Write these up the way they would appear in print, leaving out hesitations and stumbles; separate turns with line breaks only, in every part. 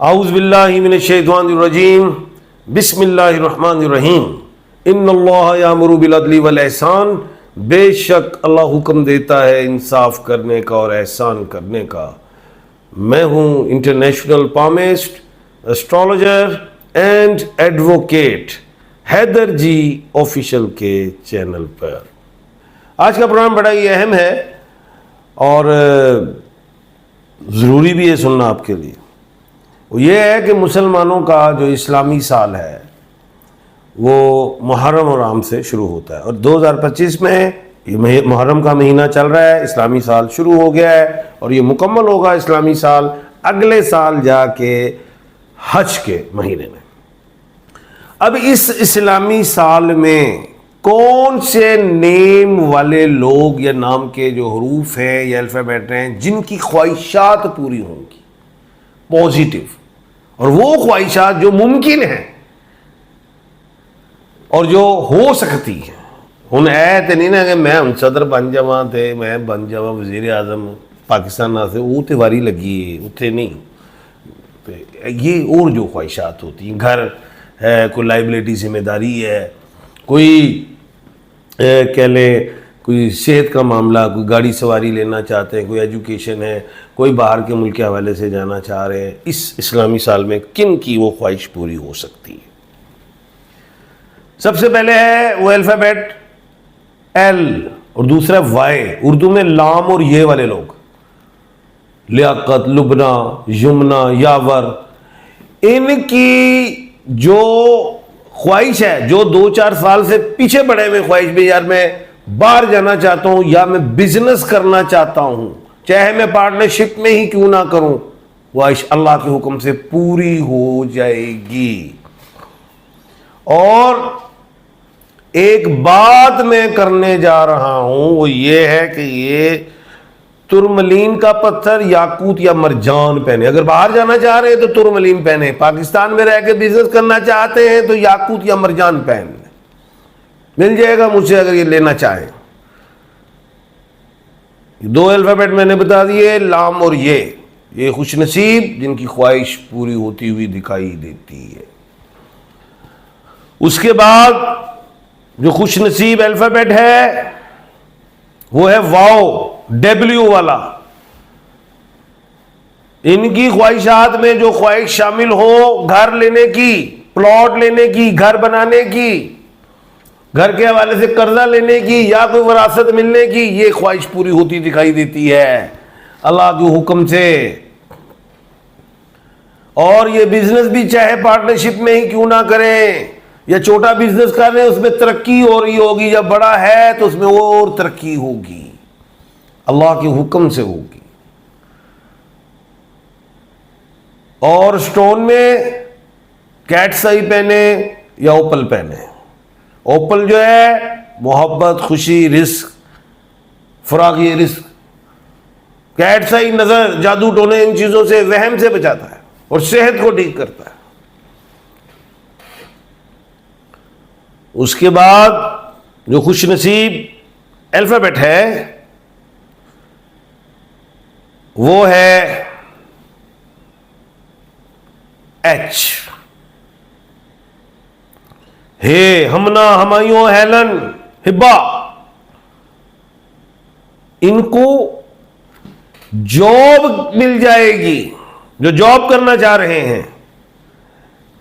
اعوذ باللہ من الشیطان الرجیم بسم اللہ الرحمن الرحیم ان اللہ یامر بالعدل والاحسان، بے شک اللہ حکم دیتا ہے انصاف کرنے کا اور احسان کرنے کا۔ میں ہوں international palmist, astrologer and advocate Haider ji official کے چینل پر۔ آج کا پروگرام بڑا ہی اہم ہے اور ضروری بھی ہے سننا آپ کے لیے۔ وہ یہ ہے کہ مسلمانوں کا جو اسلامی سال ہے وہ محرم اور عام سے شروع ہوتا ہے، اور 2025 میں یہ محرم کا مہینہ چل رہا ہے، اسلامی سال شروع ہو گیا ہے اور یہ مکمل ہوگا اسلامی سال اگلے سال جا کے حج کے مہینے میں۔ اب اس اسلامی سال میں کون سے نیم والے لوگ یا نام کے جو حروف ہیں یا الفابیٹ ہیں جن کی خواہشات پوری ہوں گی پازیٹیو، اور وہ خواہشات جو ممکن ہیں اور جو ہو سکتی ہیں۔ ہن اے تے نہیں نا کہ میں ہن صدر بن جاواں تے میں بن جاواں وزیر اعظم پاکستان سے، وہ تے واری لگی ہے اتنے نہیں۔ یہ اور جو خواہشات ہوتی ہیں، گھر ہے، کوئی لائبلٹی ذمہ داری ہے، کوئی کہہ لیں کوئی صحت کا معاملہ، کوئی گاڑی سواری لینا چاہتے ہیں، کوئی ایجوکیشن ہے، کوئی باہر کے ملک کے حوالے سے جانا چاہ رہے ہیں، اس اسلامی سال میں کن کی وہ خواہش پوری ہو سکتی ہے؟ سب سے پہلے ہے وہ الفابیٹ ایل اور دوسرا وائی، اردو میں لام اور یہ والے لوگ، لیاقت، لبنہ، یمنہ، یاور، ان کی جو خواہش ہے، جو 2-4 سال سے پیچھے پڑے ہوئے خواہش بھی، یار میں باہر جانا چاہتا ہوں یا میں بزنس کرنا چاہتا ہوں، چاہے میں پارٹنرشپ میں ہی کیوں نہ کروں، خواہش اللہ کے حکم سے پوری ہو جائے گی۔ اور ایک بات میں کرنے جا رہا ہوں، وہ یہ ہے کہ یہ ترملین کا پتھر، یاقوت یا مرجان پہنے۔ اگر باہر جانا چاہ رہے ہیں تو ترملین پہنے، پاکستان میں رہ کے بزنس کرنا چاہتے ہیں تو یاقوت یا مرجان پہن لیں، مل جائے گا مجھ سے اگر یہ لینا چاہیں۔ 2 الفابیٹ میں نے بتا دیے، لام اور یہ خوش نصیب جن کی خواہش پوری ہوتی ہوئی دکھائی دیتی ہے۔ اس کے بعد جو خوش نصیب الفابیٹ ہے وہ ہے واو، ڈبلیو والا۔ ان کی خواہشات میں جو خواہش شامل ہو، گھر لینے کی، پلاٹ لینے کی، گھر بنانے کی، گھر کے حوالے سے قرضہ لینے کی یا کوئی وراثت ملنے کی، یہ خواہش پوری ہوتی دکھائی دیتی ہے اللہ کے حکم سے۔ اور یہ بزنس بھی چاہے پارٹنرشپ میں ہی کیوں نہ کریں، یا چھوٹا بزنس کر رہے ہیں اس میں ترقی ہو رہی ہوگی، جب بڑا ہے تو اس میں اور ترقی ہوگی، اللہ کے حکم سے ہوگی۔ اور سٹون میں کیٹس آئی پہنے یا اوپل پہنے۔ اوپل جو ہے محبت، خوشی، رزق، فراغی رزق۔ کیٹس آئی نظر، جادو ٹونے، ان چیزوں سے، وہم سے بچاتا ہے اور صحت کو ٹھیک کرتا ہے۔ اس کے بعد جو خوش نصیب الفابیٹ ہے وہ ہے ایچ، ہے، ہمنا، ہمایوں، ہیلن، ہبا۔ ان کو جاب مل جائے گی، جو جاب کرنا چاہ رہے ہیں،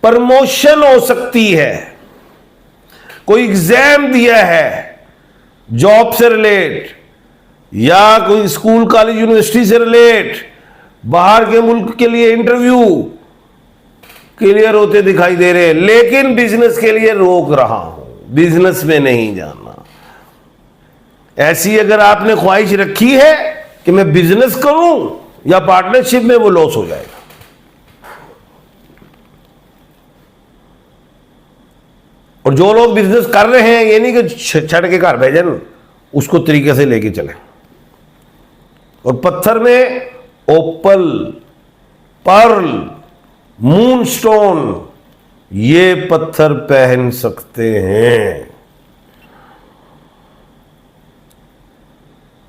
پرموشن ہو سکتی ہے، کوئی ایگزام دیا ہے جاب سے ریلیٹ یا کوئی اسکول کالج یونیورسٹی سے ریلیٹ، باہر کے ملک کے لیے انٹرویو کلیئر ہوتے دکھائی دے رہے ہیں، لیکن بزنس کے لیے روک رہا ہوں، بزنس میں نہیں جانا۔ ایسی اگر آپ نے خواہش رکھی ہے کہ میں بزنس کروں یا پارٹنرشپ میں، وہ لاس ہو جائے گا۔ اور جو لوگ بزنس کر رہے ہیں، یہ نہیں کہ چھڑ کے گھر بھیجن، اس کو طریقے سے لے کے چلیں۔ اور پتھر میں اوپل، پرل، مون سٹون، یہ پتھر پہن سکتے ہیں۔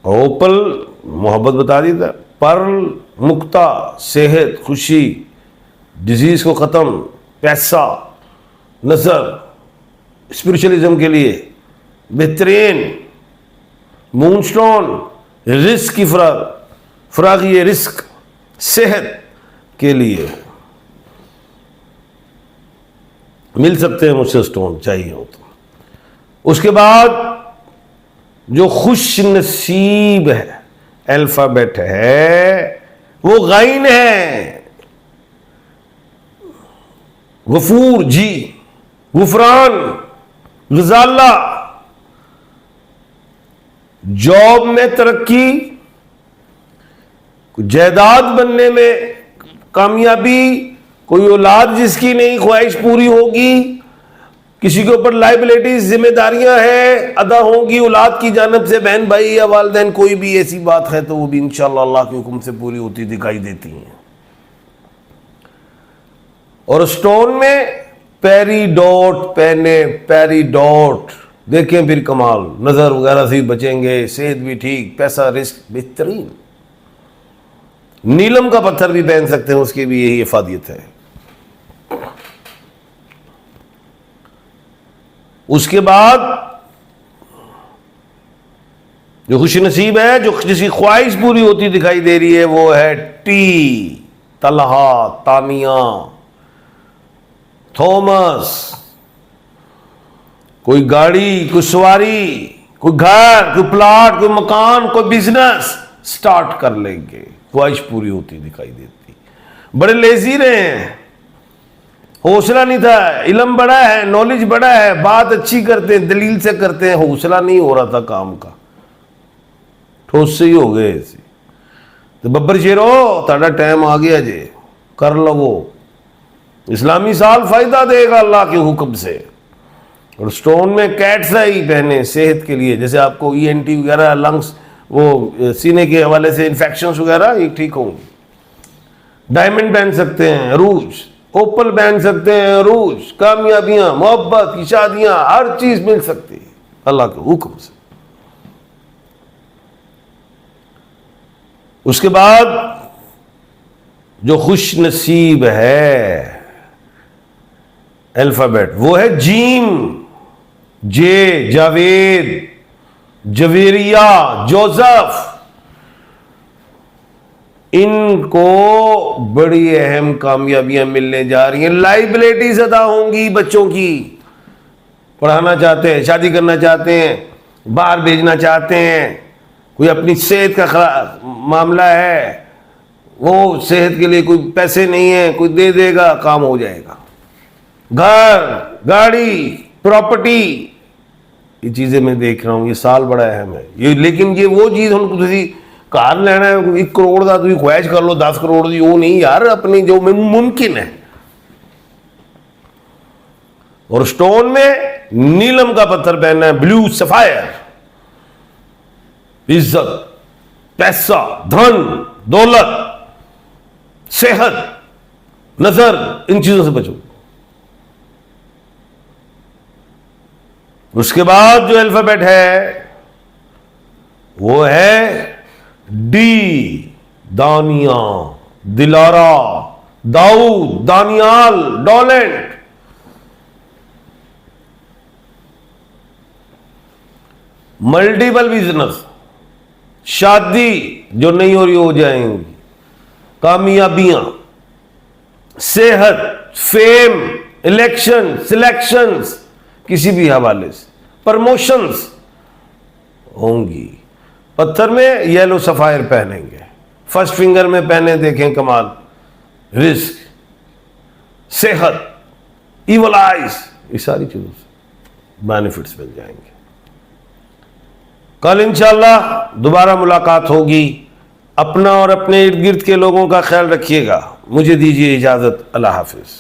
اوپل محبت بتا دی تھا، پرل مکتا، صحت، خوشی، ڈیزیز کو ختم، پیسہ، نظر، اسپرچولیزم کے لیے بہترین مون سٹون، رزق کی فراغی رزق، صحت کے لیے مل سکتے ہیں مجھ سے سٹون چاہیے ہو تو۔ اس کے بعد جو خوش نصیب ہے الفابیٹ ہے وہ غین ہے، غفور جی، غفران، غزالہ، جاب میں ترقی، جائیداد بننے میں کامیابی، کوئی اولاد جس کی نہیں خواہش پوری ہوگی، کسی کے اوپر لائبلٹیز ذمہ داریاں ہیں ادا ہوں گی اولاد کی جانب سے، بہن بھائی یا والدین، کوئی بھی ایسی بات ہے تو وہ بھی انشاءاللہ اللہ کے حکم سے پوری ہوتی دکھائی دیتی ہیں۔ اور سٹون میں پیری ڈاٹ پہنے، پیری ڈاٹ دیکھیں پھر کمال، نظر وغیرہ سے بھی بچیں گے، صحت بھی ٹھیک، پیسہ رزق بہترین۔ نیلم کا پتھر بھی پہن سکتے ہیں، اس کی بھی یہی افادیت ہے۔ اس کے بعد جو خوش نصیب ہے، جو جس کی خواہش پوری ہوتی دکھائی دے رہی ہے، وہ ہے ٹی، طلحہ، تانیہ، تھومس۔ کوئی گاڑی، کوئی سواری، کوئی گھر، کوئی پلاٹ، کوئی مکان، کوئی بزنس سٹارٹ کر لیں گے، خواہش پوری ہوتی دکھائی دیتی۔ بڑے لیزی رہے ہیں، حوصلہ نہیں تھا، علم بڑا ہے، نالج بڑا ہے، بات اچھی کرتے ہیں، دلیل سے کرتے ہیں، حوصلہ نہیں ہو رہا تھا کام کا، ٹھوس سے ہی ہو گئے ایسے۔ تو ببر شیرو تھوڑا ٹائم آ گیا جی، کر لو، اسلامی سال فائدہ دے گا اللہ کے حکم سے۔ اور سٹون میں کیٹس ہی پہنے صحت کے لیے، جیسے آپ کو ENT وغیرہ، لنگس، وہ سینے کے حوالے سے انفیکشنز وغیرہ یہ ٹھیک ہوں گی۔ ڈائمنڈ پہن سکتے ہیں، عروج، اوپل پہن سکتے ہیں، عروج، کامیابیاں، محبت کی شادیاں، ہر چیز مل سکتی ہے اللہ کے حکم سے۔ اس کے بعد جو خوش نصیب ہے الفابیٹ وہ ہے جیم، جے، جاوید، جویریہ، جوزف۔ ان کو بڑی اہم کامیابیاں ملنے جا رہی ہیں، لائبلٹیز ادا ہوں گی بچوں کی، پڑھانا چاہتے ہیں، شادی کرنا چاہتے ہیں، باہر بھیجنا چاہتے ہیں، کوئی اپنی صحت کا معاملہ ہے، وہ صحت کے لیے کوئی پیسے نہیں ہیں، کوئی دے دے گا، کام ہو جائے گا۔ گھر، گاڑی، پراپرٹی، یہ چیزیں میں دیکھ رہا ہوں، یہ سال بڑا اہم ہے یہ۔ لیکن یہ وہ چیز ہم کو کار لینا ہے 1 کروڑ کا، تو خواہش کر لو 10 کروڑ کی، وہ نہیں یار، اپنی جو ممکن ہے۔ اور سٹون میں نیلم کا پتھر پہننا ہے، بلیو سفائر، عزت، پیسہ، دھن، دولت، صحت، نظر، ان چیزوں سے بچو۔ اس کے بعد جو الفابیٹ ہے وہ ہے ڈی، دانیہ، دلارا، داؤد، دانیال، ڈولنٹ۔ ملٹیپل بزنس، شادی جو نہیں ہو رہی ہو جائیں گی، کامیابیاں، صحت، فیم، الیکشن، سلیکشنز، کسی بھی حوالے سے پرموشنز ہوں گی۔ پتھر میں یلو سفائر پہنیں گے، فرسٹ فنگر میں پہنے، دیکھیں کمال، رزق، صحت، ایول آئز، یہ ساری چیزوں سے بینیفٹس مل جائیں گے۔ کل انشاءاللہ دوبارہ ملاقات ہوگی۔ اپنا اور اپنے ارد گرد کے لوگوں کا خیال رکھیے گا۔ مجھے دیجیے اجازت، اللہ حافظ۔